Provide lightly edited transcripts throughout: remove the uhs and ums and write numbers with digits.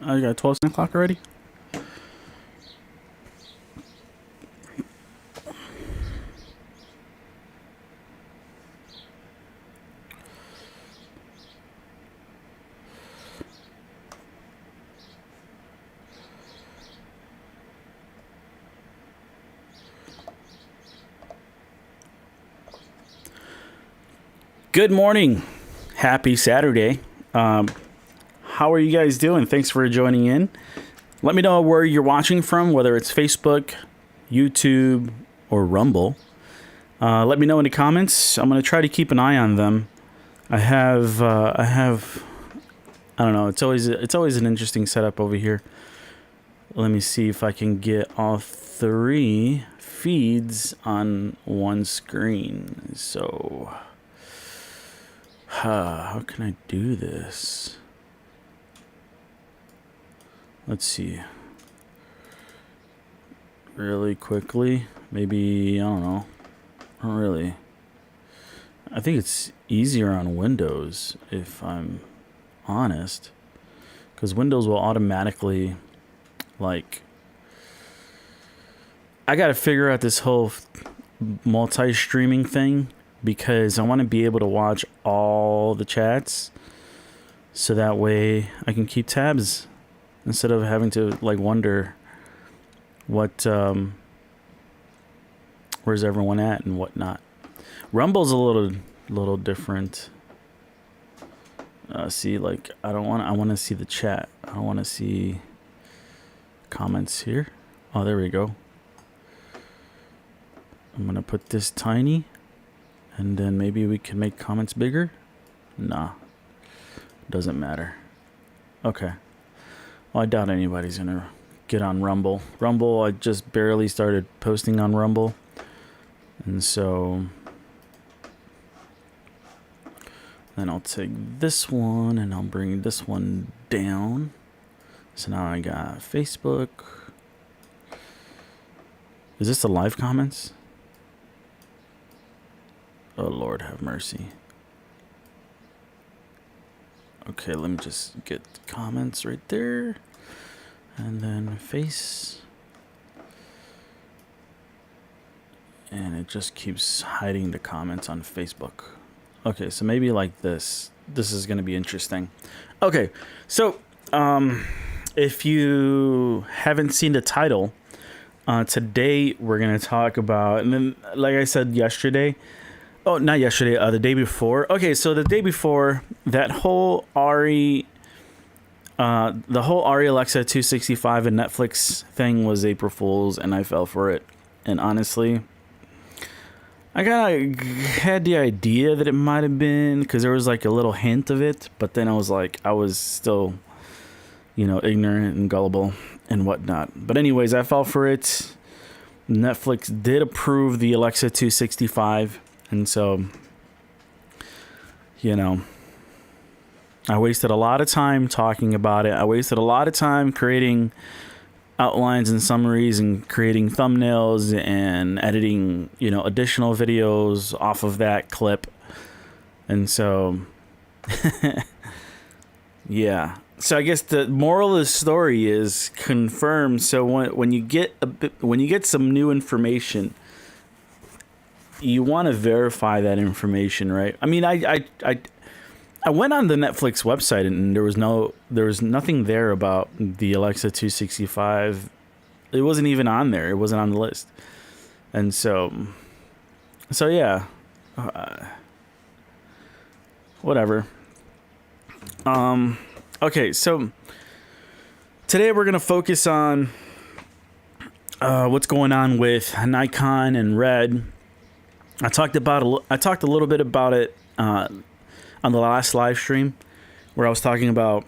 I got 12 o'clock already. Good morning. Happy Saturday. How are you guys doing? Thanks for joining in. Let me know where you're watching from, whether it's Facebook, YouTube, or Rumble. Let me know in the comments. I'm going to try to keep an eye on them. I don't know. It's always an interesting setup over here. Let me see if I can get all three feeds on one screen. So, how can I do this? Let's see. Really quickly. Maybe, I don't know. Not really. I think it's easier on Windows, if I'm honest. Because Windows will automatically, like... I gotta figure out this whole multi-streaming thing. Because I want to be able to watch all the chats. So that way I can keep tabs. Instead of having to like wonder what where's everyone at and whatnot. Rumble's a little different. See, like I want to see the chat. I don't want to see comments here. Oh, there we go. I'm gonna put this tiny. And then maybe we can make comments bigger? Nah. Doesn't matter. Okay. Well, I doubt anybody's going to get on Rumble. Rumble, I just barely started posting on Rumble. And so... Then I'll take this one and I'll bring this one down. So now I got Facebook. Is this the live comments? Oh, Lord, have mercy. Okay, let me just get comments right there. And then face. And it just keeps hiding the comments on Facebook. Okay, so maybe like this. This is going to be interesting. Okay, so if you haven't seen the title, today we're going to talk about, and then like I said yesterday, oh, not yesterday, the day before. Okay, so the day before, that whole the whole Ari Alexa 265 and Netflix thing was April Fool's, and I fell for it. And honestly, I kind of had the idea that it might have been, because there was like a little hint of it, but then I was still, ignorant and gullible and whatnot. But anyways, I fell for it. Netflix did approve the Alexa 265. And so, I wasted a lot of time talking about it. I wasted a lot of time creating outlines and summaries and creating thumbnails and editing, additional videos off of that clip. And so, yeah. So I guess the moral of the story is confirmed. So when you get some new information, you want to verify that information, right? I mean, I went on the Netflix website and there was nothing there about the Alexa 265. It wasn't even on there. It wasn't on the list. And so yeah, whatever. Okay, so today we're gonna focus on what's going on with Nikon and Red. I talked a little bit about it on the last live stream, where I was talking about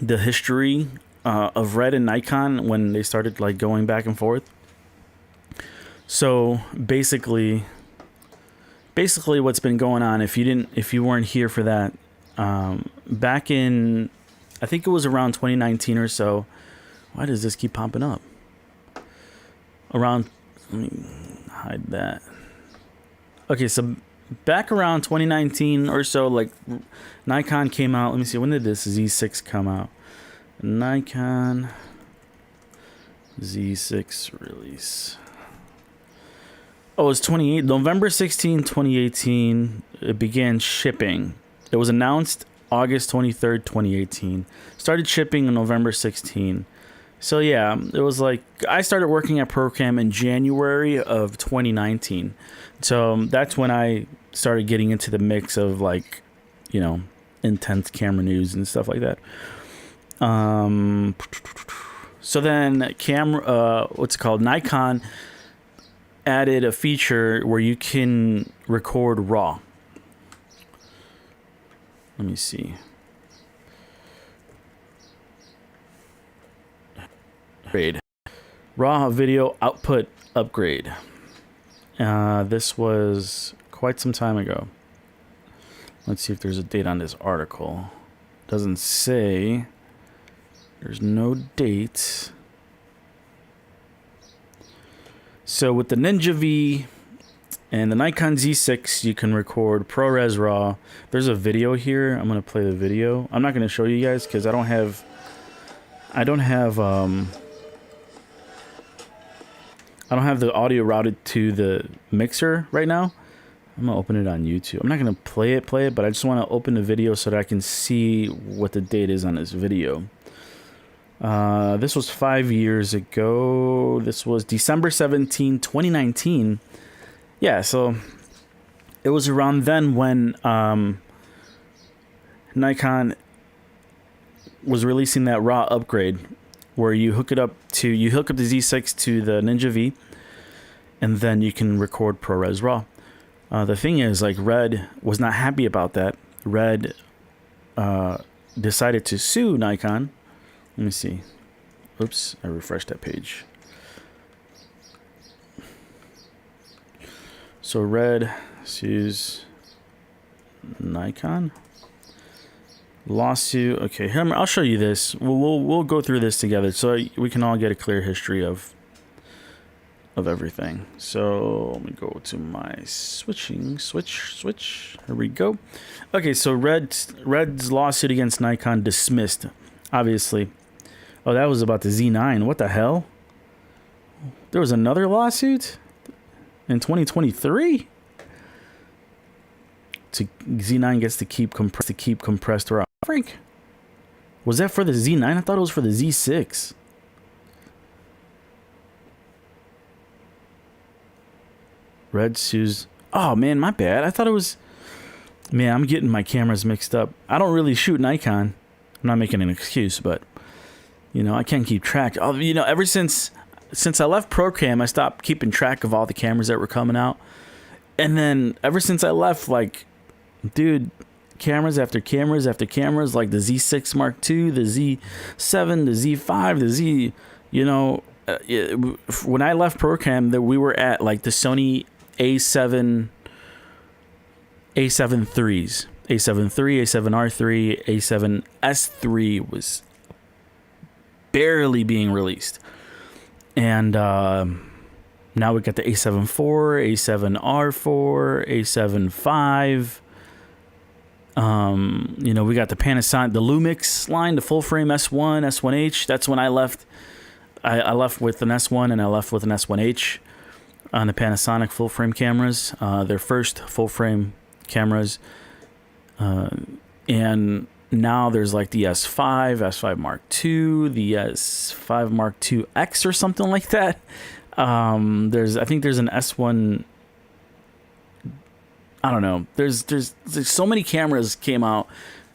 the history of Red and Nikon when they started like going back and forth. So basically what's been going on, if you weren't here for that, back in, I think it was around 2019 or so. Why does this keep popping up? Let me hide that. Okay, so back around 2019 or so, like Nikon came out. Let me see, when did this Z6 come out? Nikon Z6 release. Oh, it's November 16, 2018. It began shipping. It was announced August 23rd, 2018. Started shipping on November 16. So yeah, it was like I started working at ProCam in January of 2019. So that's when I started getting into the mix of like, you know, intense camera news and stuff like that. So then what's it called? Nikon added a feature where you can record RAW. Let me see. Upgrade. RAW video output upgrade. This was quite some time ago. Let's see if there's a date on this article. Doesn't say. There's no date. So with the Ninja V and the Nikon Z6, you can record ProRes RAW. There's a video here. I'm gonna play the video. I'm not gonna show you guys because I don't have the audio routed to the mixer right now. I'm gonna open it on YouTube. I'm not gonna play it, but I just want to open the video so that I can see what the date is on this video. This was 5 years ago. This was December 17, 2019. Yeah, so it was around then when Nikon was releasing that RAW upgrade where you hook the Z6 to the Ninja V and then you can record ProRes RAW. The thing is, like, Red was not happy about that. Red decided to sue Nikon. Let me see. Oops, I refreshed that page. So Red sues Nikon. Lawsuit. Okay, here I'll show you this. We'll go through this together so we can all get a clear history of everything. So let me go to my switch. Here we go. Okay, so Red's lawsuit against Nikon dismissed. Obviously. Oh, that was about the Z9. What the hell? There was another lawsuit in 2023. Z9 gets to keep compressed RAW. Frank, was that for the Z9? I thought it was for the Z6. Red sues. Oh man, my bad. I thought it was. Man, I'm getting my cameras mixed up. I don't really shoot Nikon. I'm not making an excuse, but you know, I can't keep track. You know, ever since I left ProCam, I stopped keeping track of all the cameras that were coming out. And then ever since I left, like, dude, cameras after cameras after cameras, like the Z6 Mark II, the Z7, the Z5, the Z, you know, when I left ProCam, that we were at like the Sony A7 IIIs, A7 III, A7R3, A7 S3 was barely being released. And now we got the A7 IV, A7R4, A7 V. You know, we got the Panasonic, the Lumix line, the full frame S1, S1H. That's when I left. I left with an S1 and I left with an S1H on the Panasonic full frame cameras. Their first full frame cameras. And now there's like the S5, S5 Mark II, the S5 Mark II X or something like that. I think there's an S1. I don't know. There's so many cameras came out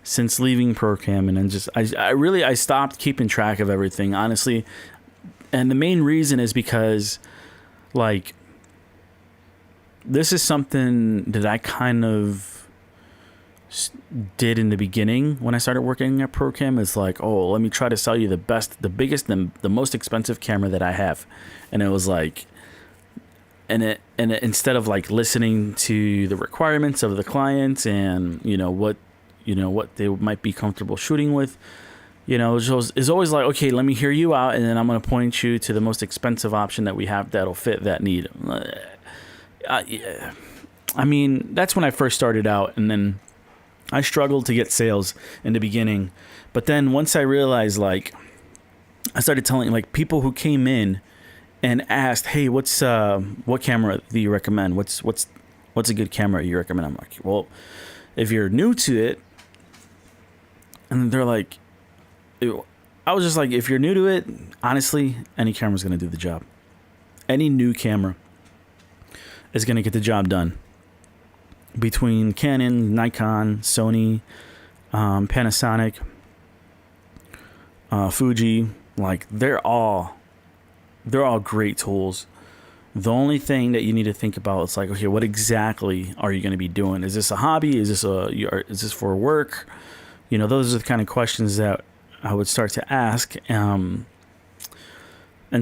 since leaving ProCam, and then just I stopped keeping track of everything, honestly. And the main reason is because, like, this is something that I kind of did in the beginning when I started working at ProCam. Is like, oh, let me try to sell you the best, the biggest, and the most expensive camera that I have. And it was like, and it instead of like listening to the requirements of the clients and what they might be comfortable shooting with, it's always like, okay, let me hear you out, and then I'm going to point you to the most expensive option that we have that'll fit that need. I mean, that's when I first started out, and then I struggled to get sales in the beginning, but then once I realized, like, I started telling like people who came in and asked, "Hey, what camera do you recommend? What's a good camera you recommend?" I'm like, "Well, if you're new to it," and they're like, I was just like, if you're new to it, honestly, any camera's gonna do the job. Any new camera is gonna get the job done. Between Canon, Nikon, Sony, Panasonic, Fuji, like they're all great tools. The only thing that you need to think about is like, okay, what exactly are you going to be doing? Is this a hobby? Is this for work? You know, those are the kind of questions that I would start to ask. And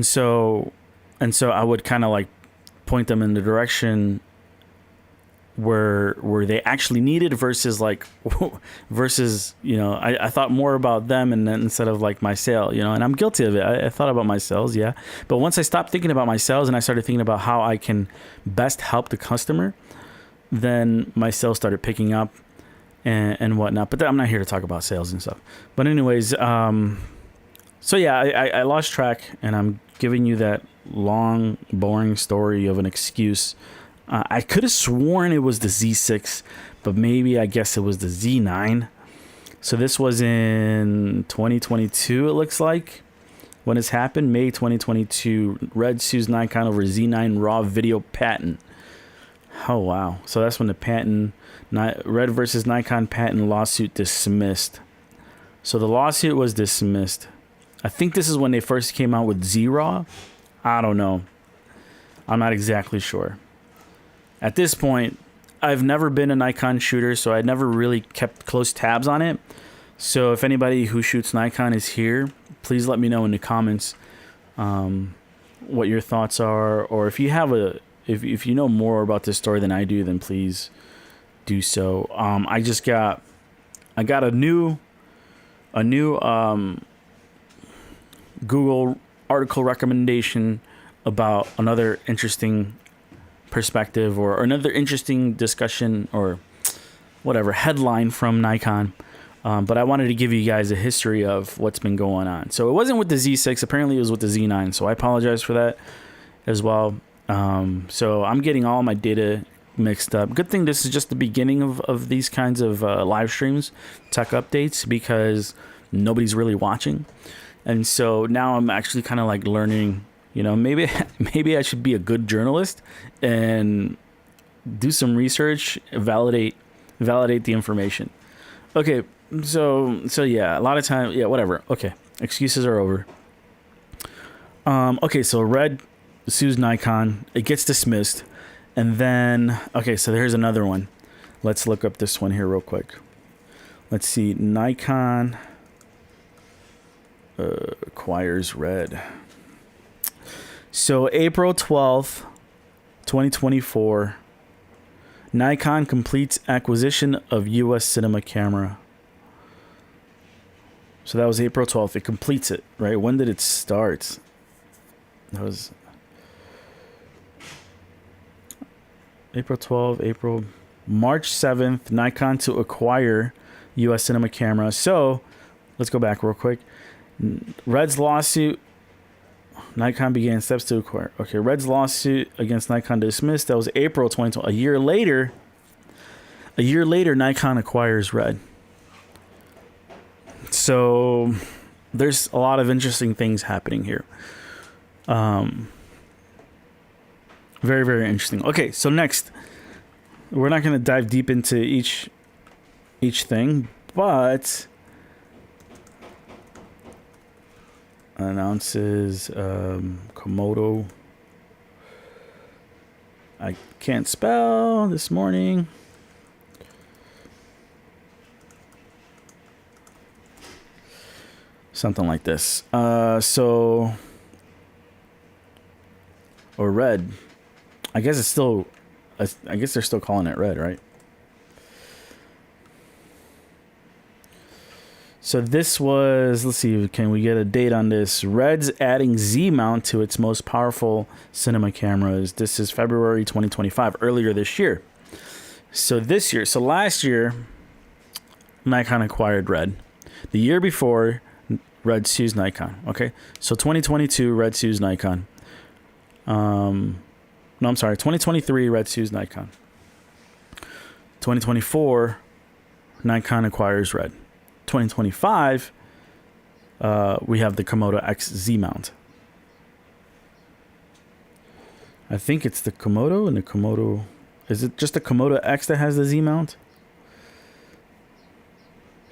so I would kind of like point them in the direction where they actually needed versus you know, I thought more about them and then instead of like my sale, you know, and I'm guilty of it. I thought about my sales, yeah, but once I stopped thinking about my sales and I started thinking about how I can best help the customer, then my sales started picking up and whatnot. But I'm not here to talk about sales and stuff. But anyways, so yeah, I lost track, and I'm giving you that long, boring story of an excuse. I could have sworn it was the Z6, but maybe I guess it was the Z9. So this was in 2022, it looks like, when this happened. May 2022, Red sues Nikon over Z9 raw video patent. Oh, wow. So that's when the patent, Red versus Nikon patent lawsuit dismissed. So the lawsuit was dismissed. I think this is when they first came out with Z-RAW. I don't know. I'm not exactly sure. At this point, I've never been a Nikon shooter, so I never really kept close tabs on it. So if anybody who shoots Nikon is here, please let me know in the comments what your thoughts are, or if you have if you know more about this story than I do, then please do so. I got a new Google article recommendation about another interesting perspective or another interesting discussion or whatever headline from Nikon, but I wanted to give you guys a history of what's been going on. So it wasn't with the Z6, apparently it was with the Z9, so I apologize for that as well. So I'm getting all my data mixed up. Good thing this is just the beginning of these kinds of live streams, tech updates, because nobody's really watching, and so now I'm actually kind of like learning. You know, maybe I should be a good journalist and do some research, validate the information. Okay, so yeah, a lot of time, yeah, whatever. Okay, excuses are over. Okay, so Red sues Nikon. It gets dismissed, and then okay, so here's another one. Let's look up this one here real quick. Let's see, Nikon acquires Red. So April 12th, 2024, Nikon completes acquisition of U.S. cinema camera. So that was April 12th. It completes it, right? When did it start? That was April 12th, March 7th, Nikon to acquire U.S. cinema camera. So let's go back real quick. Red's lawsuit. Nikon began steps to acquire. Okay, Red's lawsuit against Nikon dismissed. That was April 2020. A year later, Nikon acquires Red. So there's a lot of interesting things happening here. Very, very interesting. Okay, so next, we're not going to dive deep into each thing, but announces Komodo. I can't spell this morning. Something like this. Or Red. I guess they're still calling it Red, right? So this was, let's see, can we get a date on this? Red's adding Z mount to its most powerful cinema cameras. This is February 2025, earlier this year. So last year, Nikon acquired Red. The year before, Red sues Nikon. Okay, so 2022, Red sues Nikon. No, I'm sorry. 2023, Red sues Nikon. 2024, Nikon acquires Red. 2025, we have the Komodo X Z mount. I think it's the Komodo and the Komodo. Is it just the Komodo X that has the Z mount?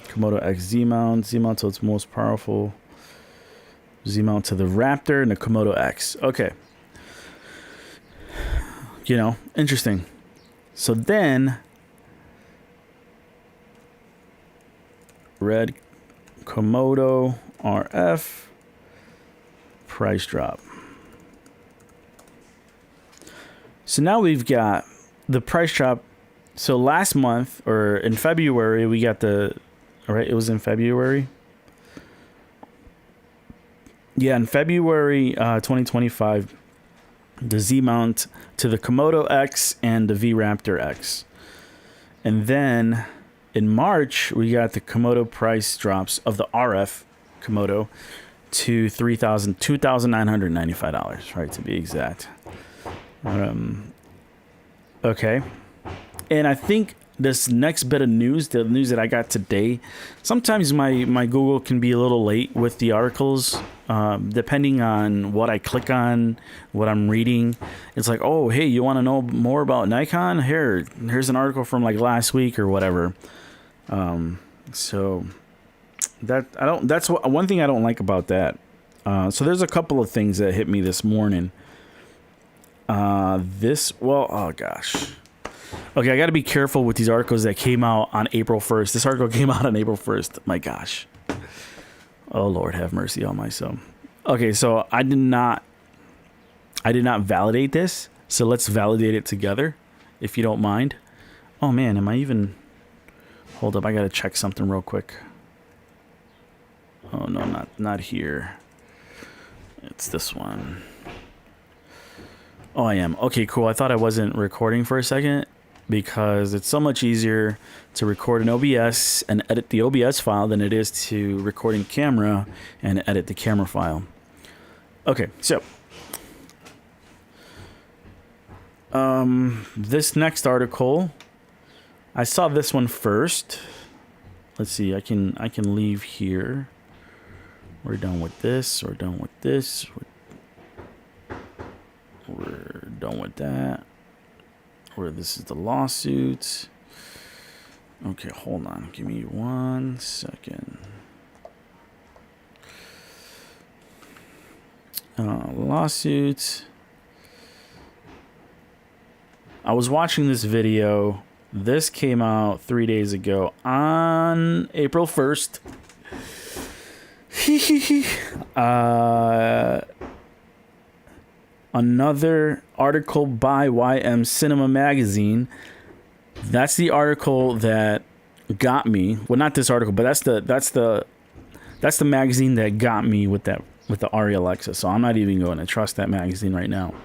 Komodo X Z mount, so it's most powerful. Z mount to the Raptor and the Komodo X. Okay. You know, interesting. So then, Red Komodo RF price drop. So now we've got the price drop. So last month, or in February, we got the, all right, it was in February. Yeah, in February 2025, the Z mount to the Komodo X and the V Raptor X. And then in March, we got the Komodo price drops of the RF Komodo to $2,995, right, to be exact. Okay. And I think this next bit of news, the news that I got today, sometimes my Google can be a little late with the articles, depending on what I click on, what I'm reading. It's like, oh, hey, you want to know more about Nikon? Here's an article from like last week or whatever. So that's one thing I don't like about that. So there's a couple of things that hit me this morning. Oh gosh. Okay, I got to be careful with these articles that came out on April 1st. This article came out on April 1st. My gosh. Oh, Lord, have mercy on my soul. Okay, so I did not validate this. So let's validate it together, if you don't mind. Oh, man, am I even... Hold up, I got to check something real quick. Oh, no, not here. It's this one. Oh, I am. Okay, cool. I thought I wasn't recording for a second because it's so much easier to record in OBS and edit the OBS file than it is to record in camera and edit the camera file. Okay, so this next article, I saw this one first. Let's see. I can leave here. We're done with this. We're done with this. We're done with that. Where this is the lawsuit. Okay, hold on. Give me 1 second. Lawsuit. I was watching this video. This came out 3 days ago on April 1st. Another article by YM Cinema Magazine. That's the article that got me. Well, not this article, but that's the magazine that got me with the Arri Alexa. So I'm not even going to trust that magazine right now.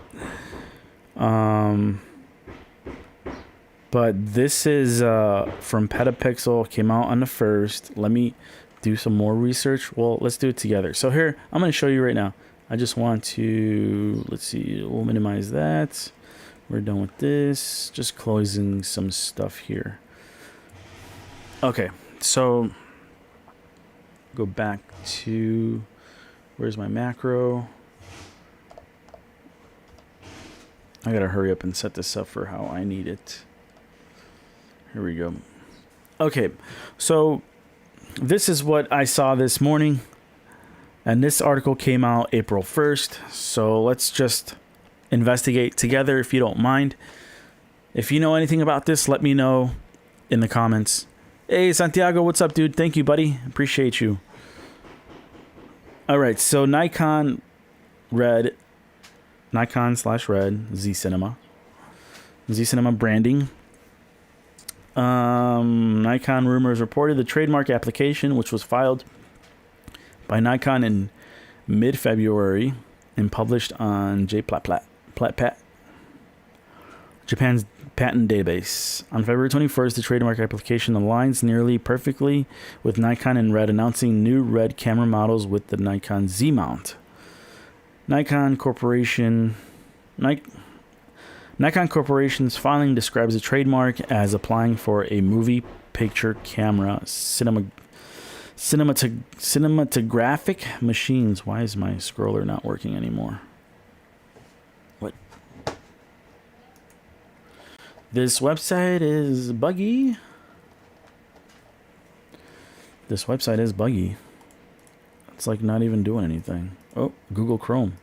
But this is from Petapixel. Came out on the 1st. Let me do some more research. Well, let's do it together. So here, I'm going to show you right now. I just want to, let's see, we'll minimize that. We're done with this. Just closing some stuff here. Okay, so go back to, where's my macro? I gotta hurry up and set this up for how I need it. Here we go. Okay, so this is what I saw this morning. And this article came out April 1st. So let's just investigate together if you don't mind. If you know anything about this, let me know in the comments. Hey, Santiago, what's up, dude? Thank you, buddy. Appreciate you. All right, so Nikon Red, Nikon/Red, Z Cinema branding. Nikon rumors reported the trademark application, which was filed by Nikon in mid-February and published on JPlatPlat. Japan's patent database. On February 21st, the trademark application aligns nearly perfectly with Nikon and Red, announcing new Red camera models with the Nikon Z mount. Nikon Corporation's filing describes the trademark as applying for a movie picture camera cinematographic machines. Why is my scroller not working anymore? What? This website is buggy. This website is buggy. It's like not even doing anything. Oh, Google Chrome.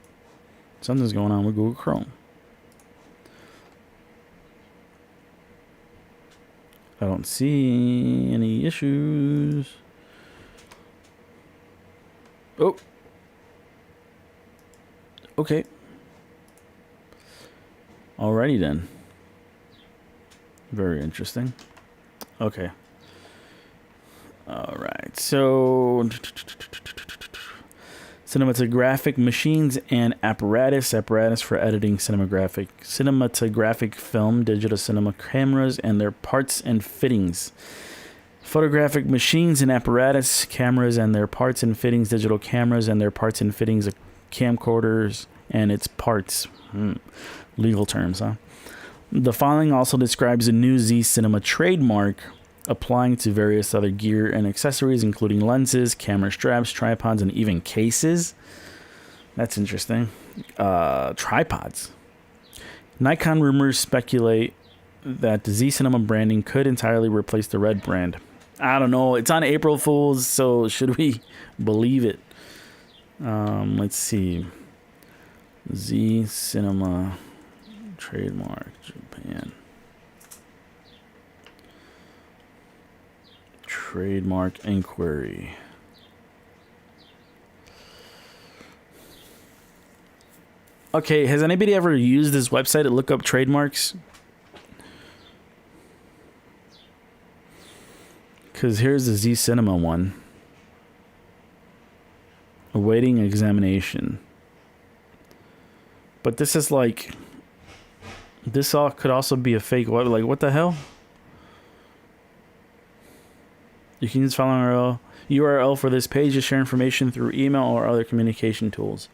Something's going on with Google Chrome. I don't see any issues. Oh. Okay. Alrighty then. Very interesting. Okay. Alright, so cinematographic machines and apparatus for editing cinematographic film, digital cinema cameras and their parts and fittings. Photographic machines and apparatus, cameras and their parts and fittings, digital cameras and their parts and fittings, camcorders and its parts. Legal terms, huh? The filing also describes a new Z Cinema trademark applying to various other gear and accessories, including lenses, camera straps, tripods, and even cases. That's interesting. Tripods. Nikon rumors speculate that the Z Cinema branding could entirely replace the Red brand. I don't know. It's on April Fool's, so should we believe it? Let's see. Z Cinema trademark, Japan. Trademark inquiry. Okay, has anybody ever used this website to look up trademarks? Because here's the Z Cinema one. Awaiting examination. But this is like... This all could also be a fake web. Like, what the hell? You can use the following URL for this page to share information through email or other communication tools.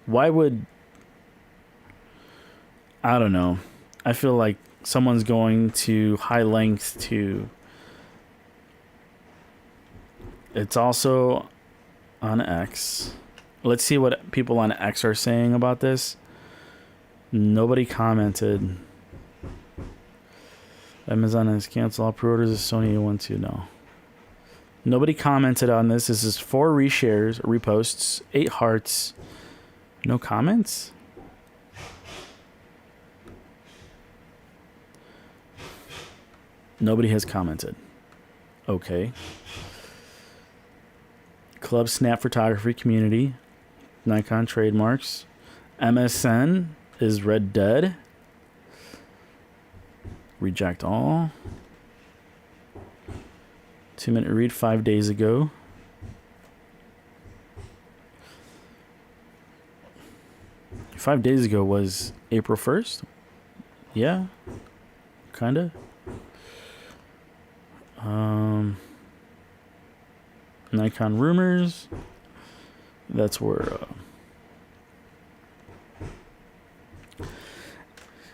Why would... I don't know. I feel like someone's going to high lengths to... It's also on X. Let's see what people on X are saying about this. Nobody commented. Amazon has canceled all pre-orders of Sony A12. No. Nobody commented on this. This is 4 reshares, reposts, 8 hearts. No comments? Nobody has commented. Okay. Club Snap Photography Community. Nikon trademarks. MSN is Red Dead. Reject all. 2-minute read 5 days ago. Five days ago was April 1st? Yeah. Kinda. Nikon rumors. That's where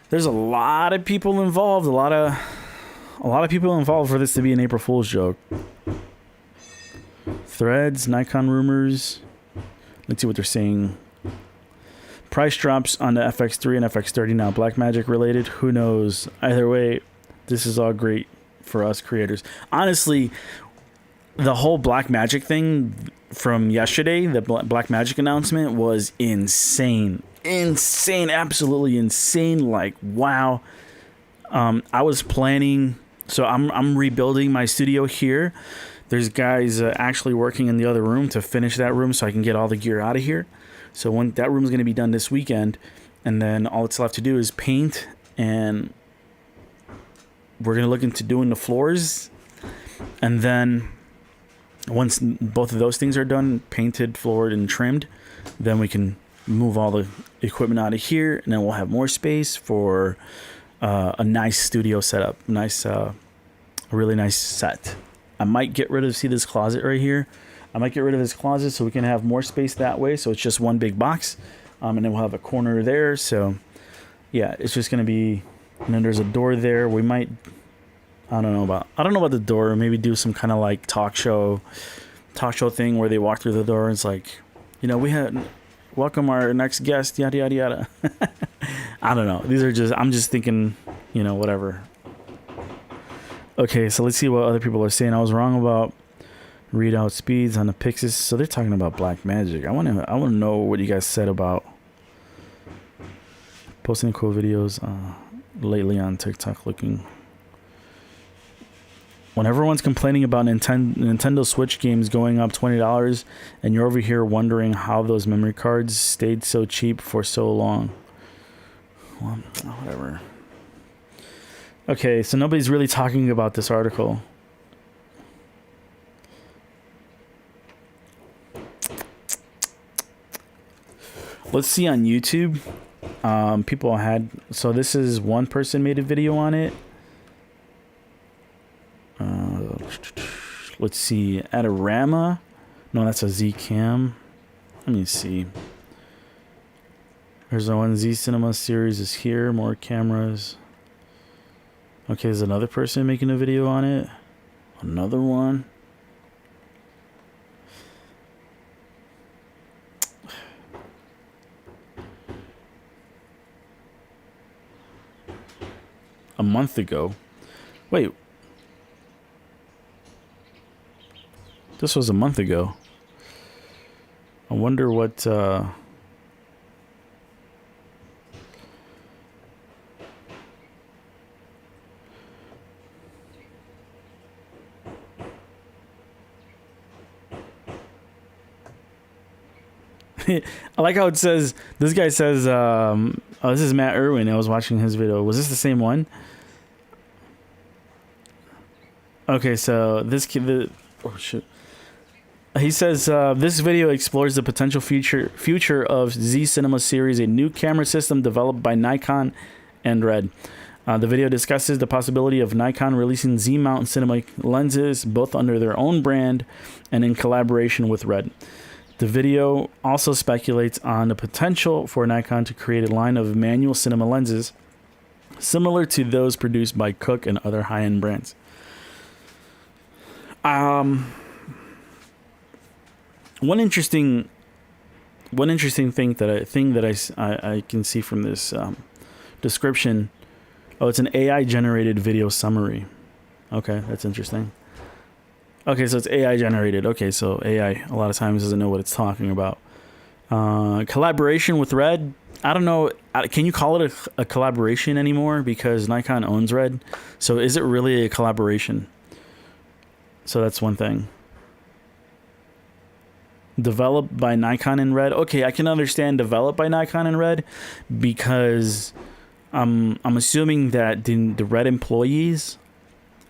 there's a lot of people involved. A lot of people involved for this to be an April Fool's joke. Threads, Nikon rumors. Let's see what they're saying. Price drops on the FX3 and FX30 now. Blackmagic related. Who knows? Either way, this is all great for us creators. Honestly, the whole Blackmagic thing from yesterday, the Blackmagic announcement was insane. Insane. Absolutely insane. Like, wow. I was planning... So I'm rebuilding my studio here. There's guys actually working in the other room to finish that room so I can get all the gear out of here. So when that room is going to be done this weekend, and then all it's left to do is paint, and we're going to look into doing the floors. And then once both of those things are done, painted, floored, and trimmed, then we can move all the equipment out of here, and then we'll have more space for a nice studio setup, a really nice set. I might get rid of, see this closet right here? I might get rid of this closet so we can have more space that way. So it's just one big box, and then we'll have a corner there. So yeah, it's just gonna be, and then there's a door there. We might, I don't know about the door. Maybe do some kind of like talk show thing where they walk through the door and it's like, you know, we had welcome our next guest, yada yada yada. I don't know. These are just, I'm just thinking, you know, whatever. Okay, so let's see what other people are saying. I was wrong about readout speeds on the Pixis. So they're talking about Blackmagic. I want to know what you guys said about posting cool videos lately on TikTok. Looking when everyone's complaining about Nintendo Switch games going up $20, and you're over here wondering how those memory cards stayed so cheap for so long. Well, whatever. Okay, so nobody's really talking about this article. Let's see on YouTube. People had, so this is one person made a video on it. Let's see, Adorama. No, that's a Z Cam. Let me see. There's the one Z Cinema series is here. More cameras. Okay, there's another person making a video on it. Another one. A month ago. Wait. This was a month ago. I wonder what... I like how it says, this guy says, oh, this is Matt Irwin. I was watching his video. Was this the same one? Okay, so this kid, oh shit. He says, this video explores the potential future of Z Cinema series, a new camera system developed by Nikon and Red. The video discusses the possibility of Nikon releasing Z-mount cinema lenses, both under their own brand and in collaboration with Red. The video also speculates on the potential for Nikon to create a line of manual cinema lenses similar to those produced by Cooke and other high-end brands. One interesting thing that I can see from this description. Oh, it's an AI generated video summary. Okay, that's interesting. Okay, so it's AI generated. Okay, so AI a lot of times doesn't know what it's talking about. Collaboration with Red. I don't know. Can you call it a collaboration anymore? Because Nikon owns Red. So is it really a collaboration? So that's one thing. Developed by Nikon and Red. Okay, I can understand developed by Nikon and Red because I'm assuming that the Red employees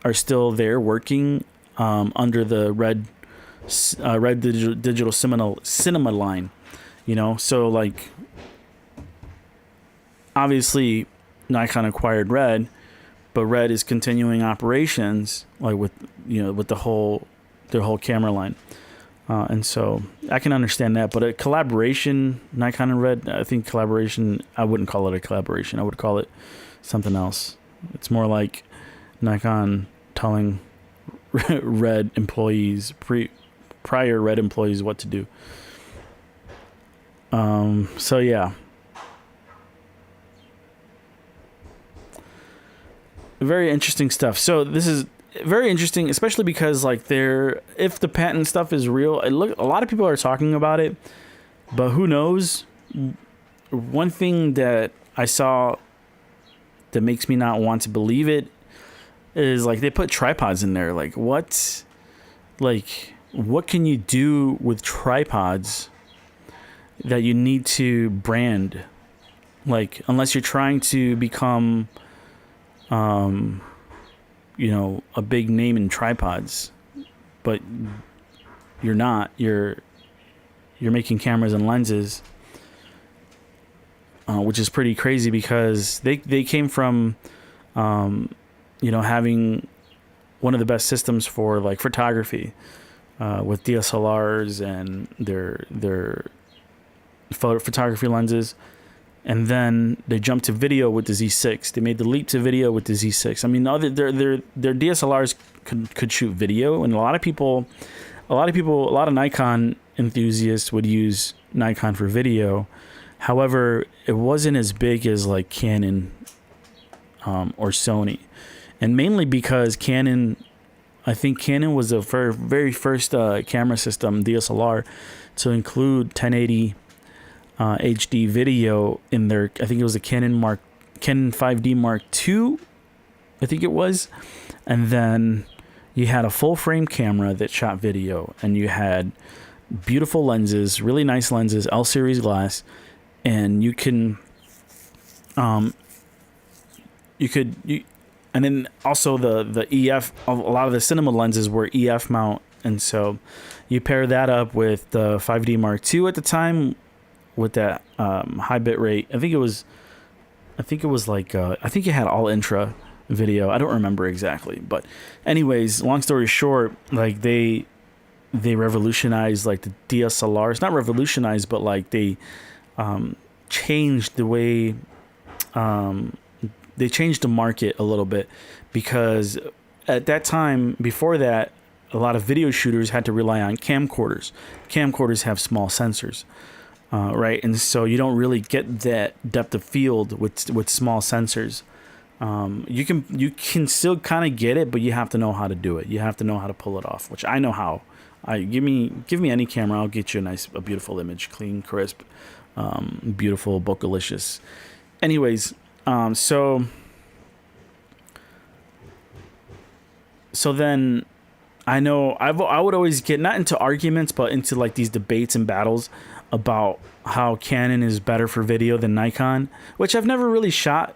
are still there working under the Red digital cinema line, you know. So like, obviously, Nikon acquired Red, but Red is continuing operations like with their whole camera line, and so I can understand that. But a collaboration, Nikon and Red, I think collaboration. I wouldn't call it a collaboration. I would call it something else. It's more like Nikon telling Red employees, prior Red employees, what to do. So yeah, very interesting stuff. So this is very interesting, especially because like if the patent stuff is real, a lot of people are talking about it, but who knows? One thing that I saw that makes me not want to believe it is like they put tripods in there. Like what can you do with tripods that you need to brand? Like unless you're trying to become a big name in tripods, but you're not. You're making cameras and lenses. which is pretty crazy because they came from, having one of the best systems for like photography, with DSLRs and their photography lenses. And then they jumped to video with the Z6. They made the leap to video with the Z6. I mean, their DSLRs could shoot video, and a lot of Nikon enthusiasts would use Nikon for video. However, it wasn't as big as like Canon or Sony, and mainly because I think Canon was the very first camera system, DSLR, to include 1080 HD video in their, I think it was a Canon 5D Mark II, I think it was. And then you had a full frame camera that shot video, and you had beautiful lenses, really nice lenses, L series glass, and and then also the EF, a lot of the cinema lenses were EF mount, and so you pair that up with the 5D Mark II at the time, with that high bit rate. I think it had all intra video. I don't remember exactly, but anyways, long story short, like they revolutionized like the DSLRs, not revolutionized, but like they changed the way they changed the market a little bit, because at that time, before that, a lot of video shooters had to rely on camcorders. Camcorders have small sensors. Right, and so you don't really get that depth of field with small sensors. You can still kind of get it, but you have to know how to do it. You have to know how to pull it off, which I know how. Give me any camera, I'll get you a beautiful image, clean, crisp, beautiful, bokeh-licious. Anyways, so then I know I would always get not into arguments, but into like these debates and battles about how Canon is better for video than Nikon, which I've never really shot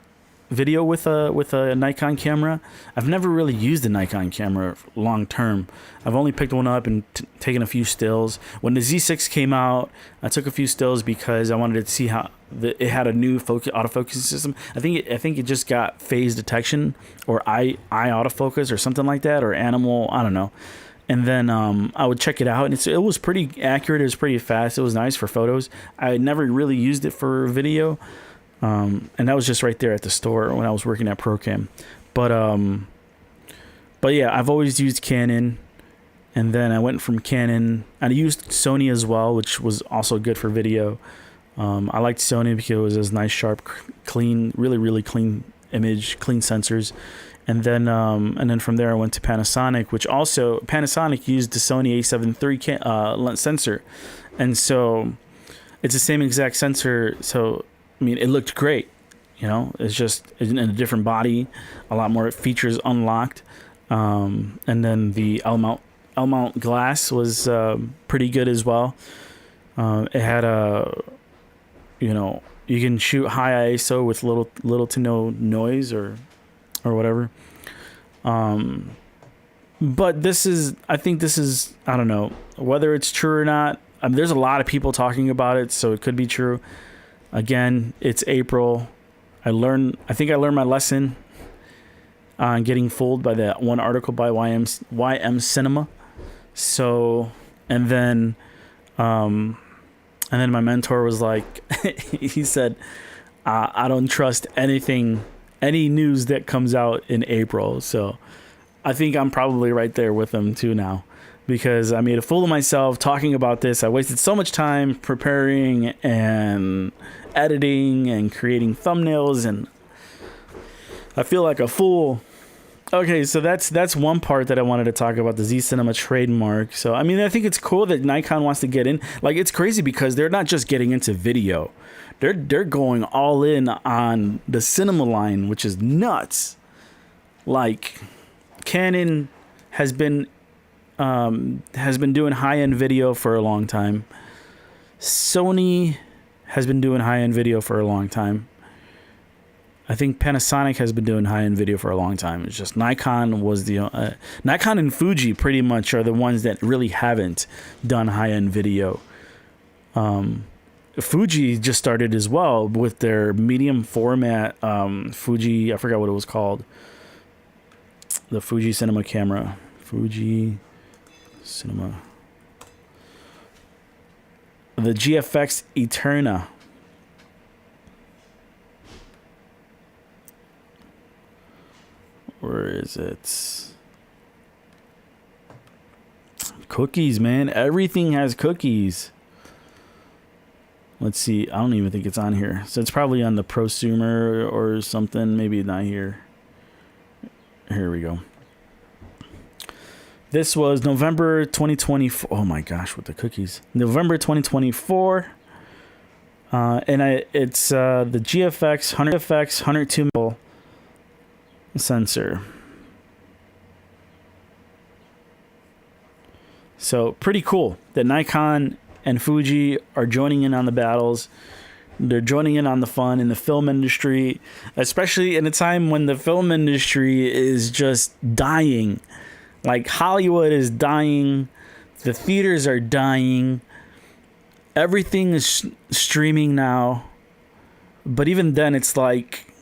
video with a Nikon camera. I've never really used a Nikon camera long term. I've only picked one up and taken a few stills. When the Z6 came out, I took a few stills because I wanted to see how it had a new autofocus system. I think it just got phase detection or eye autofocus or something like that, or animal, I don't know. And then I would check it out, and it was pretty accurate. It was pretty fast. It was nice for photos. I never really used it for video, and that was just right there at the store when I was working at ProCam. But yeah, I've always used Canon, and then I went from Canon. I used Sony as well, which was also good for video. I liked Sony because it was this nice, sharp, clean, really, really clean image, clean sensors. And then from there I went to Panasonic, which also Panasonic used the Sony A7 III lens sensor, and so it's the same exact sensor. So I mean, it looked great, it's just in a different body, a lot more features unlocked, and then the L mount glass was pretty good as well. It had you can shoot high ISO with little to no noise or whatever. But I think this is, I don't know whether it's true or not. I mean, there's a lot of people talking about it, so it could be true. Again, it's April. I think I learned my lesson on getting fooled by that one article by YM Cinema. So, and then my mentor was like, he said, I don't trust any news that comes out in April. So I think I'm probably right there with them too now, because I made a fool of myself talking about this. I wasted so much time preparing and editing and creating thumbnails, and I feel like a fool. Okay, so that's one part that I wanted to talk about, the Z Cinema trademark. So I mean, I think it's cool that Nikon wants to get in. Like, it's crazy because they're not just getting into video. They're going all in on the cinema line, which is nuts. Like, Canon has been doing high-end video for a long time. Sony has been doing high-end video for a long time. I think Panasonic has been doing high-end video for a long time. It's just Nikon and Fuji pretty much are the ones that really haven't done high-end video. Fuji just started as well with their medium format Fuji. I forgot what it was called. The Fuji cinema camera. Fuji cinema. The GFX Eterna. Where is it? Cookies, man. Everything has cookies. Let's see. I don't even think it's on here. So it's probably on the prosumer or something. Maybe not here. Here we go. This was November 2024. Oh my gosh, with the cookies. November 2024. And it's the GFX 102 mil sensor. So pretty cool that Nikon and Fuji are joining in on the battles. They're joining in on the fun in the film industry, especially in a time when the film industry is just dying. Like Hollywood is dying. The theaters are dying. Everything is streaming now. But even then, it's like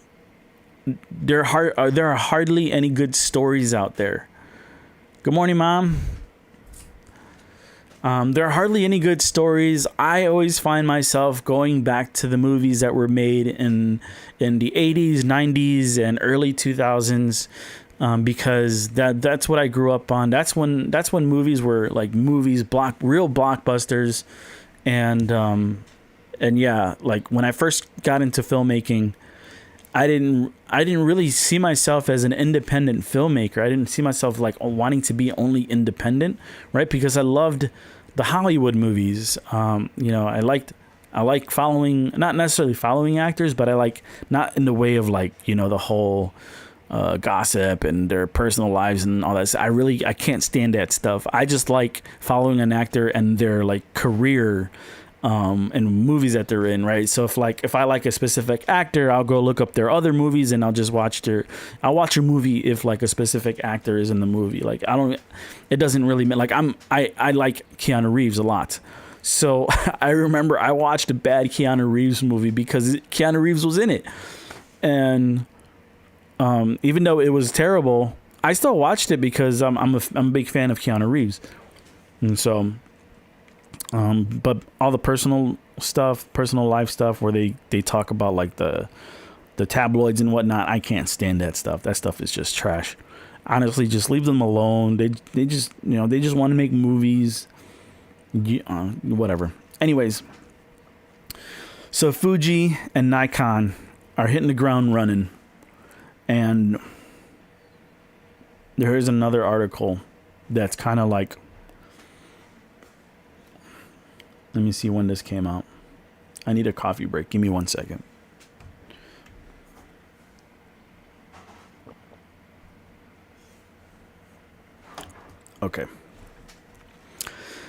there are hardly any good stories out there. Good morning, Mom. There are hardly any good stories. I always find myself going back to the movies that were made in the 80s, 90s, and early 2000s, because that's what I grew up on. That's when movies were like movies, real blockbusters, and yeah, like when I first got into filmmaking, I didn't really see myself as an independent filmmaker. I didn't see myself like wanting to be only independent, right? Because I loved the Hollywood movies. I like following, not necessarily following actors, but I like, not in the way of like, the whole gossip and their personal lives and all that. I can't stand that stuff. I just like following an actor and their like career and movies that they're in, right? So if I like a specific actor, I'll go look up their other movies and I'll just watch I'll watch a movie if like a specific actor is in the movie. Like it doesn't really mean like I like Keanu Reeves a lot. So I remember I watched a bad Keanu Reeves movie because Keanu Reeves was in it. And even though it was terrible, I still watched it because I'm a big fan of Keanu Reeves. And so but all the personal life stuff where they talk about like the tabloids and whatnot, I can't stand that stuff. That stuff is just trash. Honestly, just leave them alone. They just want to make movies. Whatever. Anyways, so Fuji and Nikon are hitting the ground running, and there is another article that's kind of like. Let me see when this came out. I need a coffee break. Give me 1 second. Okay.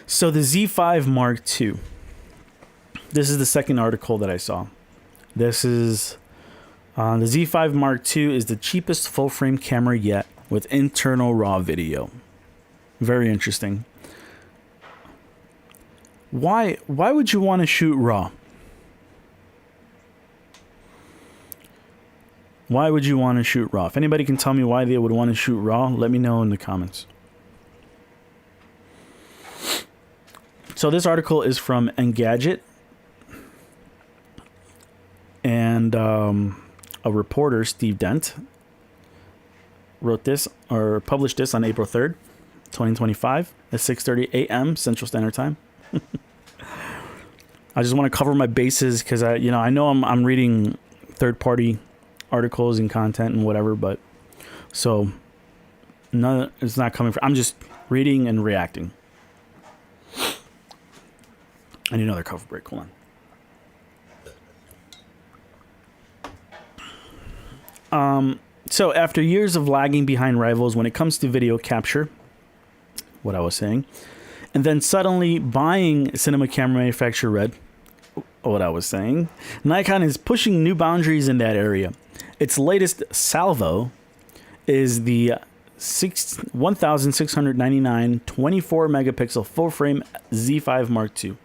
So the Z5 Mark II. This is the second article that I saw. This is the Z5 Mark II is the cheapest full-frame camera yet with internal RAW video. Very interesting. Why would you want to shoot RAW? Why would you want to shoot RAW? If anybody can tell me why they would want to shoot RAW, let me know in the comments. So this article is from Engadget, and a reporter, Steve Dent, wrote this or published this on April 3rd, 2025 at 6:30 a.m. Central Standard Time. I just want to cover my bases because I know I'm reading third-party articles and content and whatever, but so none, it's not coming from. I'm just reading and reacting. I need another cover break. Hold on. So after years of lagging behind rivals when it comes to video capture, what I was saying, and then suddenly buying cinema camera manufacturer Red, what I was saying, Nikon is pushing new boundaries in that area. Its latest salvo is the 1699 24 megapixel full frame Z5 Mark II.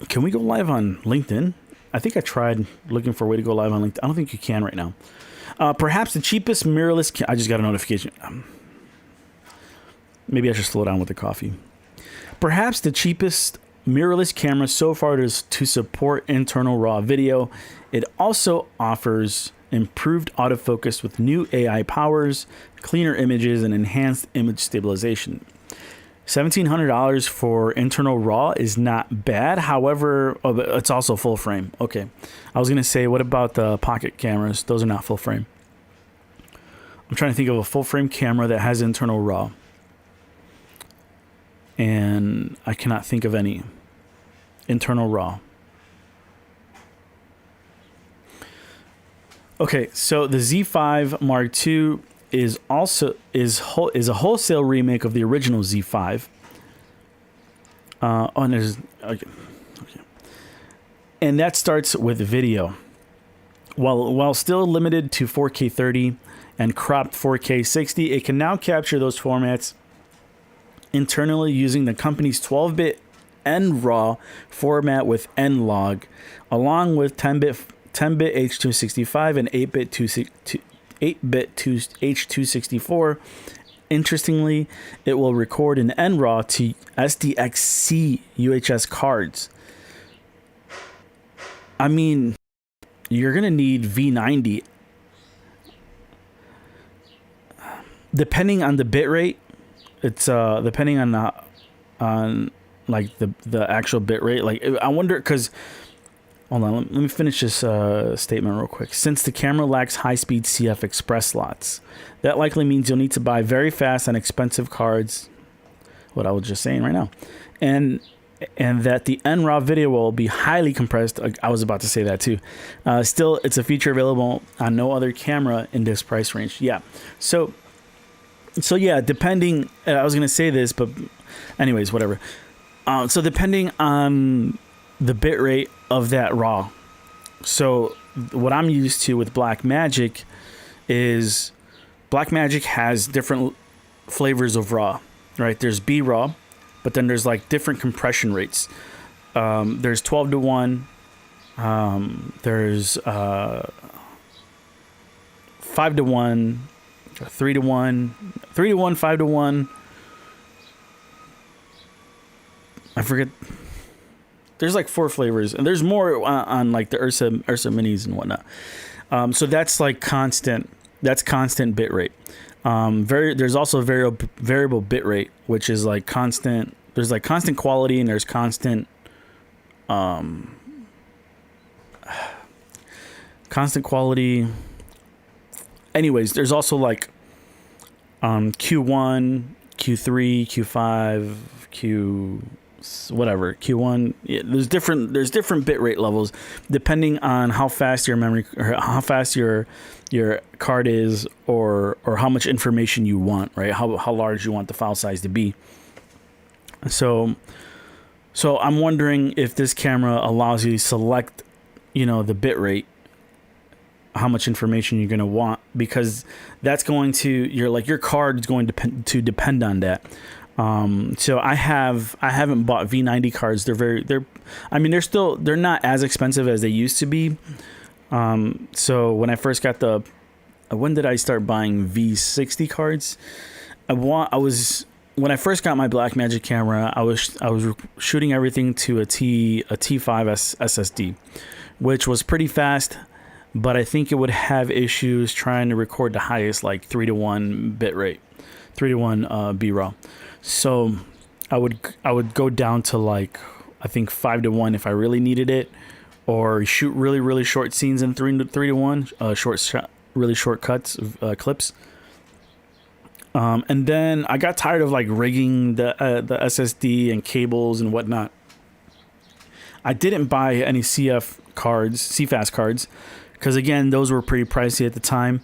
Can we go live on LinkedIn? I think I tried looking for a way to go live on LinkedIn. I don't think you can right now. Perhaps the cheapest mirrorless... I just got a notification. Maybe I should slow down with the coffee. Perhaps the cheapest mirrorless camera so far to support internal RAW video. It also offers improved autofocus with new AI powers, cleaner images, and enhanced image stabilization. $1,700 for internal RAW is not bad. However, it's also full frame. Okay. I was going to say, what about the pocket cameras? Those are not full frame. I'm trying to think of a full frame camera that has internal RAW. And I cannot think of any internal RAW. Okay, so the Z5 Mark II is a wholesale remake of the original Z5. And there's okay. And that starts with video. While still limited to 4K 30 and cropped 4K 60, it can now capture those formats internally using the company's 12-bit NRAW format with NLOG, along with 10-bit H.265 and 8-bit H.264. Interestingly, it will record in NRAW to SDXC UHS cards. I mean, you're gonna need V90. Depending on the bit rate, it's depending on like the actual bit rate. Like, I wonder, because hold on, let me finish this statement real quick. Since the camera lacks high-speed CF Express slots, that likely means you'll need to buy very fast and expensive cards. What I was just saying right now, and that the NRAW video will be highly compressed. I was about to say that too. Still, it's a feature available on no other camera in this price range. Yeah. So yeah, depending. I was gonna say this, but anyways, whatever. So depending on the bit rate of that RAW. So what I'm used to with Blackmagic is Blackmagic has different flavors of RAW, right? There's B RAW, but then there's like different compression rates. There's 12:1. There's 5:1, 3:1, 3:1, 5:1. I forget. There's like 4 flavors, and there's more on like the Ursa minis and whatnot. So that's like constant. That's constant bit rate. There's also variable bit rate, which is like constant. There's like constant quality, and there's constant quality. Anyways, there's also like Q1, Q3, Q5, whatever, Q1. Yeah, there's different bit rate levels depending on how fast your memory, or how fast your card is, or how much information you want, right? How large you want the file size to be. So I'm wondering if this camera allows you to select, the bit rate, how much information you're going to want, because that's going to your card is going to depend on that. So I haven't bought V90 cards. They're not as expensive as they used to be. So when I first got when did I start buying V60 cards? When I first got my Blackmagic camera, I was shooting everything to a T5 SSD, which was pretty fast, but I think it would have issues trying to record the highest, like 3:1 bit rate, 3:1 B RAW. So I would go down to like, I think 5:1 if I really needed it, or shoot really short scenes in 3:1, really short cuts, clips. And then I got tired of like rigging the SSD and cables and whatnot. I didn't buy any CFast cards, because again, those were pretty pricey at the time.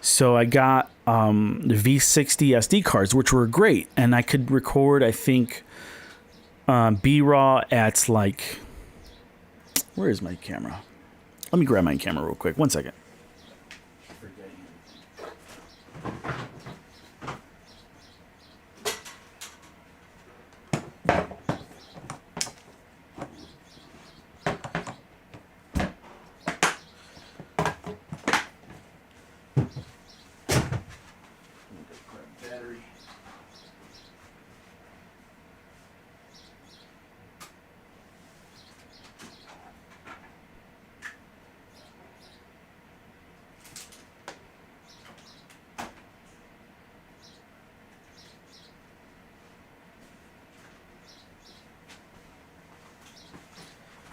So I got the V60 SD cards, which were great, and I could record, I think, B-RAW at like, where is my camera? Let me grab my camera real quick. 1 second.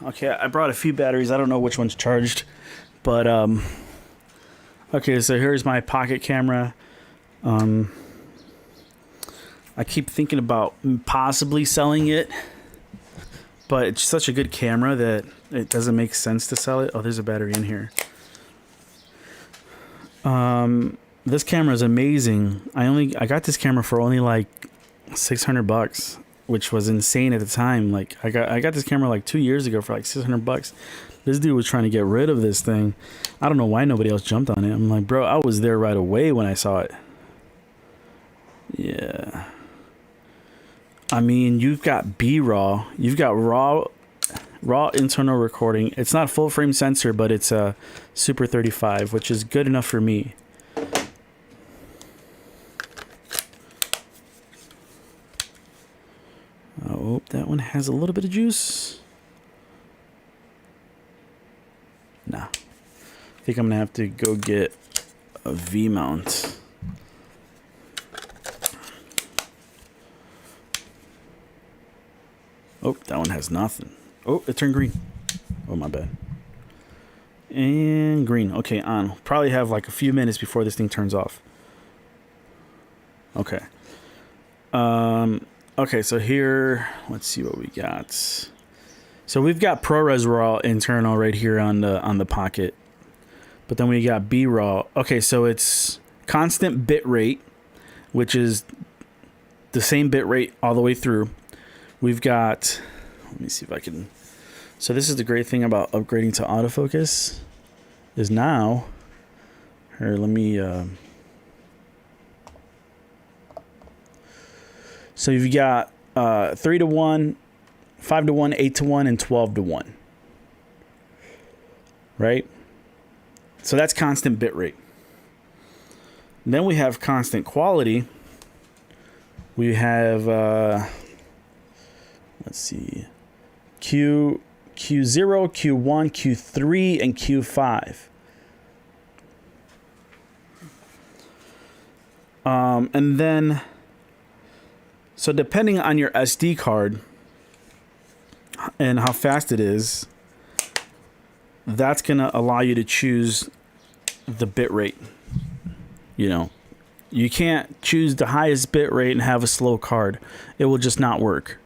Okay, I brought a few batteries. I don't know which one's charged, but okay, so here's my pocket camera. I keep thinking about possibly selling it, but it's such a good camera that it doesn't make sense to sell it. Oh, there's a battery in here. This camera is amazing. I got this camera for only like $600, which was insane at the time. Like I got this camera like 2 years ago for like $600. This dude was trying to get rid of this thing. I don't know why nobody else jumped on it. I'm like, bro, I was there right away when I saw it. Yeah. I mean, you've got B-RAW. You've got raw internal recording. It's not full frame sensor, but it's a Super 35, which is good enough for me. Oh, that one has a little bit of juice. Nah. I think I'm gonna have to go get a V-mount. Oh, that one has nothing. Oh, it turned green. Oh, my bad. And green. Okay, on. Probably have like a few minutes before this thing turns off. Okay. Okay, so here, let's see what we got. So we've got ProRes RAW internal right here on the pocket. But then we got B-RAW. Okay, so it's constant bit rate, which is the same bit rate all the way through. We've got, let me see if I can, so this is the great thing about upgrading to autofocus, is now, here, let me, so you've got 3:1, 5:1, 8:1, and 12:1, right? So that's constant bit rate. Then we have constant quality. We have, let's see, Q0, Q1, Q3, and Q5. And then, so depending on your SD card and how fast it is, that's going to allow you to choose the bit rate. You know, you can't choose the highest bit rate and have a slow card. It will just not work.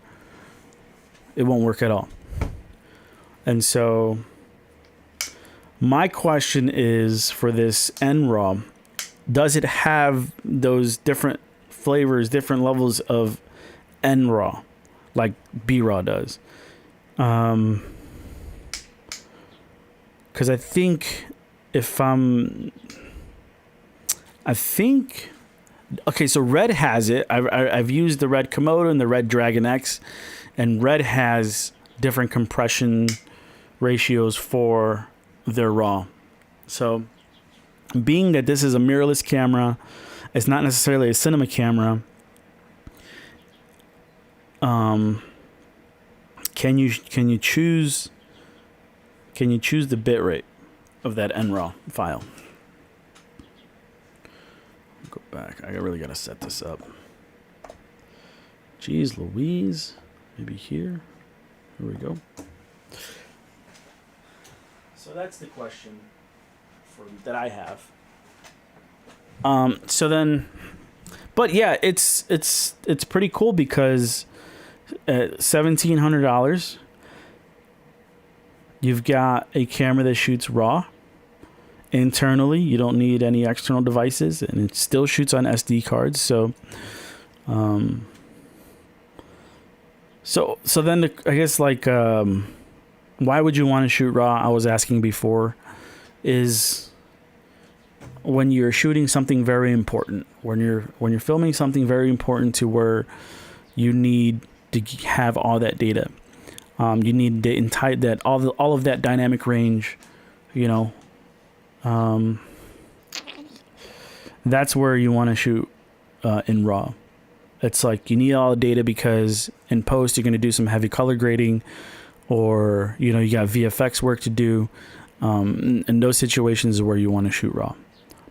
It won't work at all. And so my question is, for this NRAW, does it have those different flavors, different levels of NRAW like B-RAW does? Because I think okay, so Red has it. I've used the Red Komodo and the Red Dragon X, and Red has different compression ratios for their RAW. So being that this is a mirrorless camera, it's not necessarily a cinema camera, can you choose the bit rate of that NRAW file? Go back. I really gotta set this up. Jeez Louise. Maybe here. Here we go. So that's the question that I have. So then, but yeah, it's pretty cool because at $1,700, you've got a camera that shoots RAW internally. You don't need any external devices, and it still shoots on SD cards. So, so then I guess like, why would you want to shoot RAW? I was asking before, is when you're shooting something very important, when you're filming something very important to where you need to have all that data. You need that all of that dynamic range, you know. That's where you want to shoot in RAW. It's like you need all the data because in post you're going to do some heavy color grading, or you know, you got VFX work to do. In those situations is where you want to shoot RAW.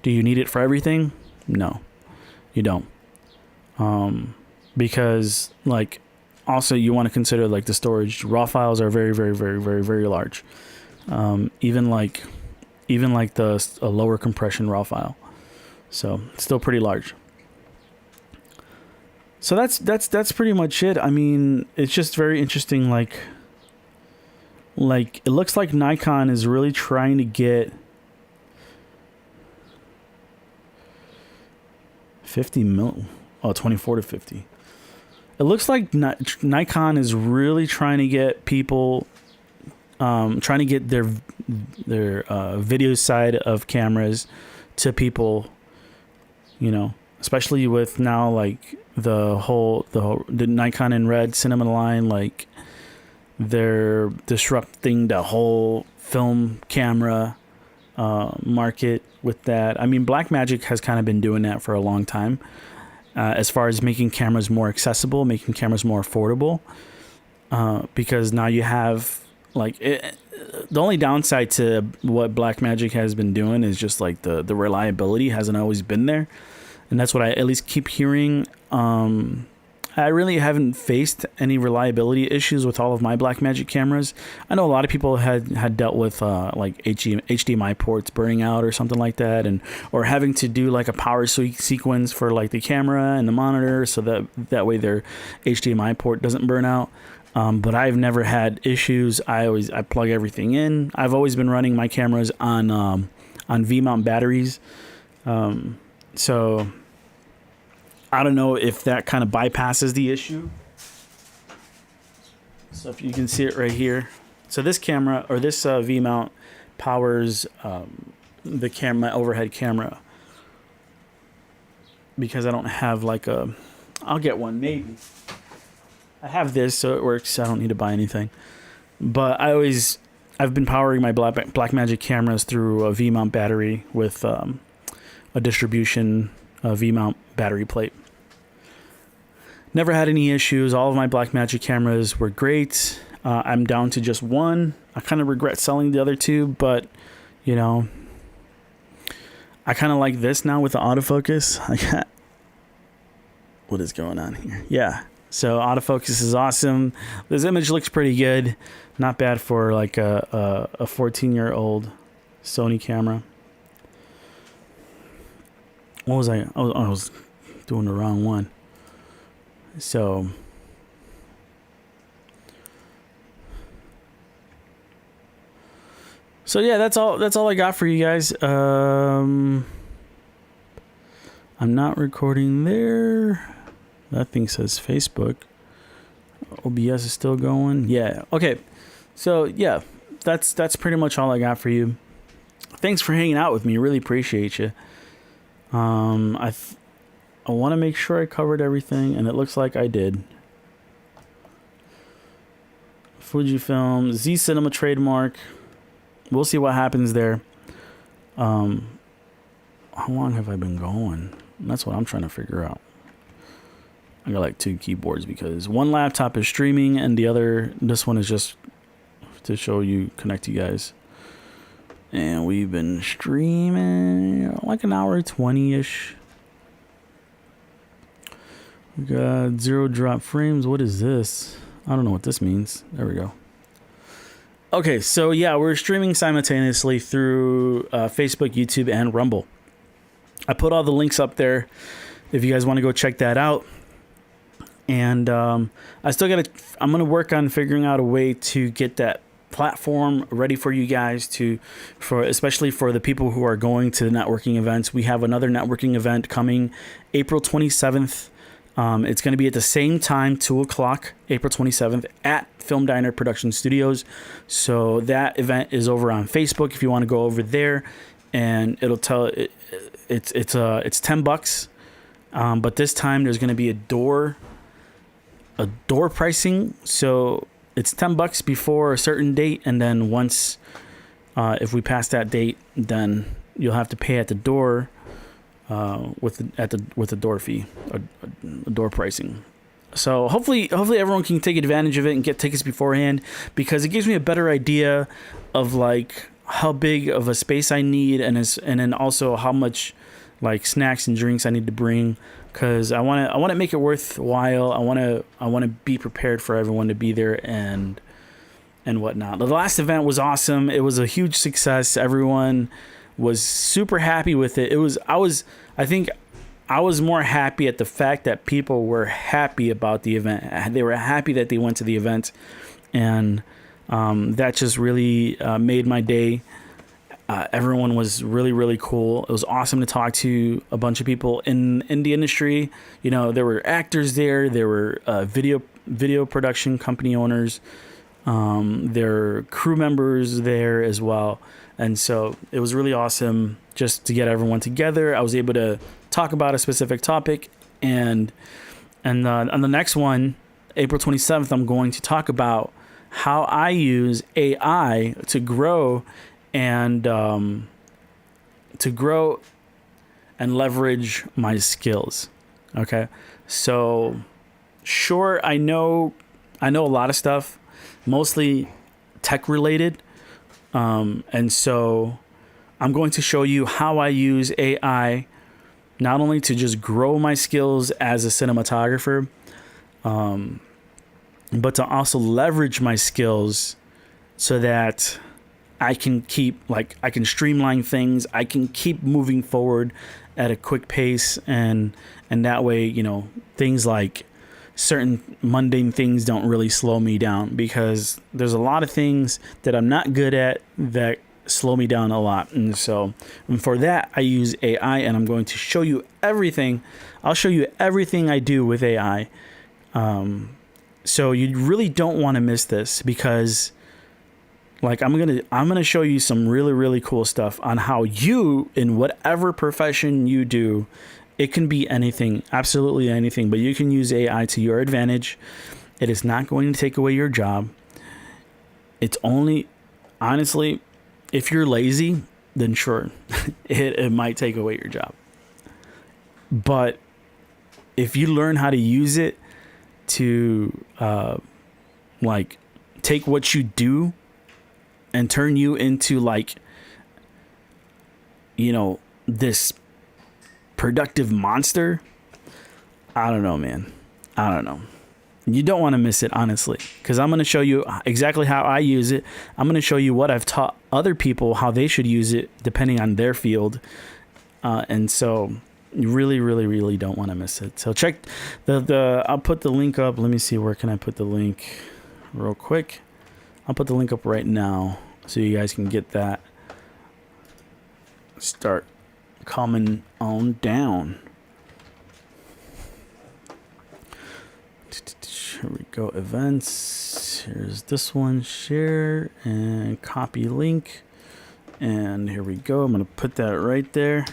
Do you need it for everything? No, you don't. Because like also you want to consider like the storage. Raw files are very, very, very, very, very large. Even like a lower compression raw file. So it's still pretty large. So that's pretty much it. I mean, it's just very interesting. Like it looks like Nikon is really trying to get 24 to 50. It looks like Nikon is really trying to get people, trying to get their video side of cameras to people, you know, especially with now like the Nikon and Red cinema line, like they're disrupting the whole film camera market with that. I mean, Blackmagic has kind of been doing that for a long time, as far as making cameras more accessible, making cameras more affordable, because now you have like the only downside to what Blackmagic has been doing is just like the reliability hasn't always been there, and that's what I at least keep hearing. I really haven't faced any reliability issues with all of my Blackmagic cameras. I know a lot of people had dealt with like HDMI ports burning out or something like that, or having to do like a power sequence for like the camera and the monitor, so that way their HDMI port doesn't burn out. But I've never had issues. I plug everything in. I've always been running my cameras on V-mount batteries. So I don't know if that kind of bypasses the issue. So if you can see it right here. So this camera, or this V-mount, powers the camera, my overhead camera. Because I don't have like I'll get one maybe. I have this, so it works. I don't need to buy anything. But I've been powering my Blackmagic cameras through a V-mount battery with a distribution V-mount battery plate. Never had any issues. All of my Blackmagic cameras were great. I'm down to just one. I kind of regret selling the other two, but you know, I kind of like this now with the autofocus. What is going on here? Yeah. So autofocus is awesome. This image looks pretty good. Not bad for like a 14-year-old Sony camera. What was I? Oh, I was doing the wrong one. So yeah, that's all I got for you guys. I'm not recording there. That thing says Facebook. OBS is still going. Yeah. Okay. So yeah, that's pretty much all I got for you. Thanks for hanging out with me. Really appreciate you. I want to make sure I covered everything, and it looks like I did. Fujifilm, Z Cinema trademark. We'll see what happens there. How long have I been going? That's what I'm trying to figure out. I got like two keyboards because one laptop is streaming and this one is just to show you, connect you guys. And we've been streaming like an hour 20-ish. We got 0 drop frames. What is this? I don't know what this means. There we go. Okay, so yeah, we're streaming simultaneously through Facebook, YouTube, and Rumble. I put all the links up there if you guys want to go check that out. And I'm going to work on figuring out a way to get that platform ready for you guys especially for the people who are going to the networking events. We have another networking event coming April 27th. It's going to be at the same time, 2:00, April 27th, at Film Diner Production Studios. So that event is over on Facebook if you want to go over there, and it'll tell it's $10. But this time there's going to be a door pricing. So it's $10 before a certain date, and then once if we pass that date, then you'll have to pay at the door. With the door fee, a door pricing. So hopefully everyone can take advantage of it and get tickets beforehand, because it gives me a better idea of like how big of a space I need, and then also how much like snacks and drinks I need to bring. because I want to make it worthwhile. I want to be prepared for everyone to be there and whatnot. The last event was awesome. It was a huge success. Everyone was super happy with it. I think I was more happy at the fact that people were happy about the event. They were happy that they went to the event, and that just really made my day. Everyone was really, really cool. It was awesome to talk to a bunch of people in the industry. You know, there were actors there. There were video production company owners. There were crew members there as well. And so it was really awesome just to get everyone together. I was able to talk about a specific topic. And on the next one, April 27th, I'm going to talk about how I use AI to grow and leverage my skills. Okay. So sure, I know a lot of stuff, mostly tech related. And so I'm going to show you how I use AI, not only to just grow my skills as a cinematographer, but to also leverage my skills so that I can I can streamline things. I can keep moving forward at a quick pace. And that way, you know, things like certain mundane things don't really slow me down, because there's a lot of things that I'm not good at that slow me down a lot. And for that, I use AI, and I'm going to show you everything. I'll show you everything I do with AI. So you really don't want to miss this, because like I'm gonna show you some really, really cool stuff on how you, in whatever profession you do, it can be anything, absolutely anything, but you can use AI to your advantage. It is not going to take away your job. It's only, honestly, if you're lazy, then sure, it might take away your job. But if you learn how to use it to like take what you do and turn you into, like, you know, this productive monster, I don't know, man. I don't know. You don't want to miss it, honestly, because I'm going to show you exactly how I use it. I'm going to show you what I've taught other people how they should use it depending on their field. And so you really, really, really don't want to miss it. So check I'll put the link up. Let me see, where can I put the link real quick? I'll put the link up right now so you guys can get that. Start coming on down. Here we go, events. Here's this one, share and copy link. And here we go. I'm going to put that right there.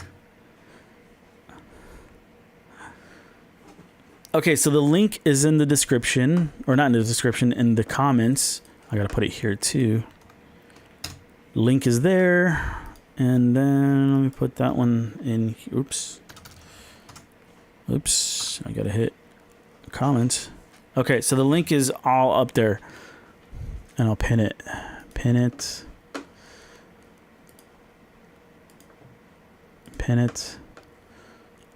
Okay, so the link is in the description, or not in the description, in the comments. I got to put it here too. Link is there. And then let me put that one in. Oops. I got to hit comment. Okay, so the link is all up there, and I'll pin it. Pin it.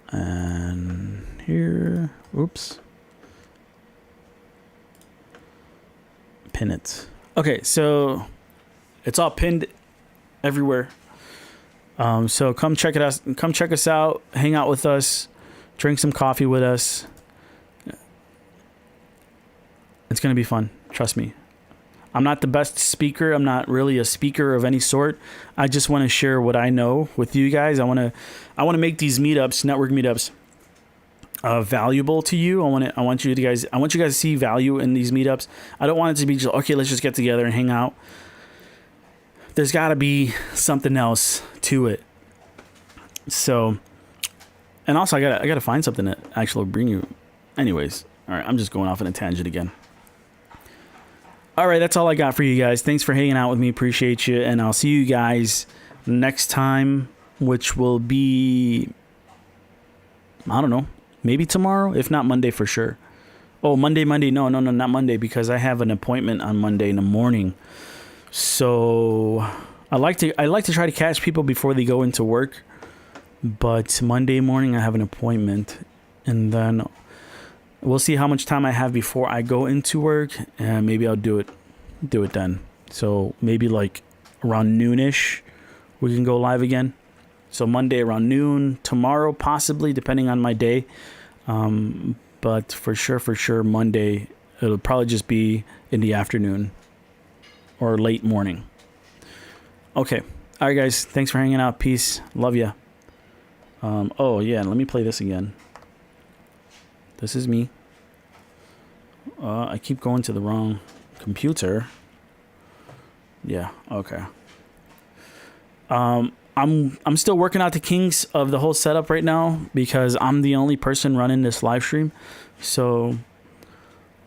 And here. Oops. Pin it. Okay, so it's all pinned everywhere. So come check us out, hang out with us, drink some coffee with us. It's going to be fun. Trust me. I'm not the best speaker. I'm not really a speaker of any sort. I just want to share what I know with you guys. I want to make these meetups, network meetups, valuable to you. I want you guys to see value in these meetups. I don't want it to be just, okay, let's just get together and hang out. There's got to be something else to it. So, and also I got to find something that actually will bring you. Anyways, all right, I'm just going off on a tangent again. All right, that's all I got for you guys. Thanks for hanging out with me. Appreciate you. And I'll see you guys next time, which will be, I don't know, maybe tomorrow, if not Monday for sure. Oh, Monday. No, not Monday, because I have an appointment on Monday in the morning. So I like to try to catch people before they go into work. But Monday morning I have an appointment, and then we'll see how much time I have before I go into work, and maybe I'll do it then. So maybe like around noonish, we can go live again. So Monday around noon, tomorrow possibly, depending on my day. But for sure, Monday, it'll probably just be in the afternoon or late morning. Okay. All right, guys. Thanks for hanging out. Peace. Love ya. Oh, yeah. Let me play this again. This is me. I keep going to the wrong computer. Yeah. Okay. I'm still working out the kinks of the whole setup right now because I'm the only person running this live stream. So,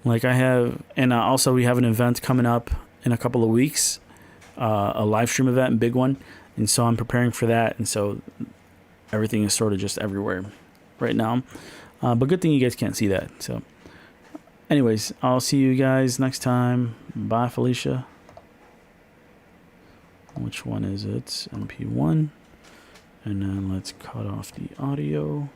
like I have, and also we have an event coming up in a couple of weeks, a live stream event, a big one. And so I'm preparing for that. And so everything is sort of just everywhere right now. But good thing you guys can't see that. So anyways, I'll see you guys next time. Bye, Felicia. Which one is it? MP1. And then let's cut off the audio.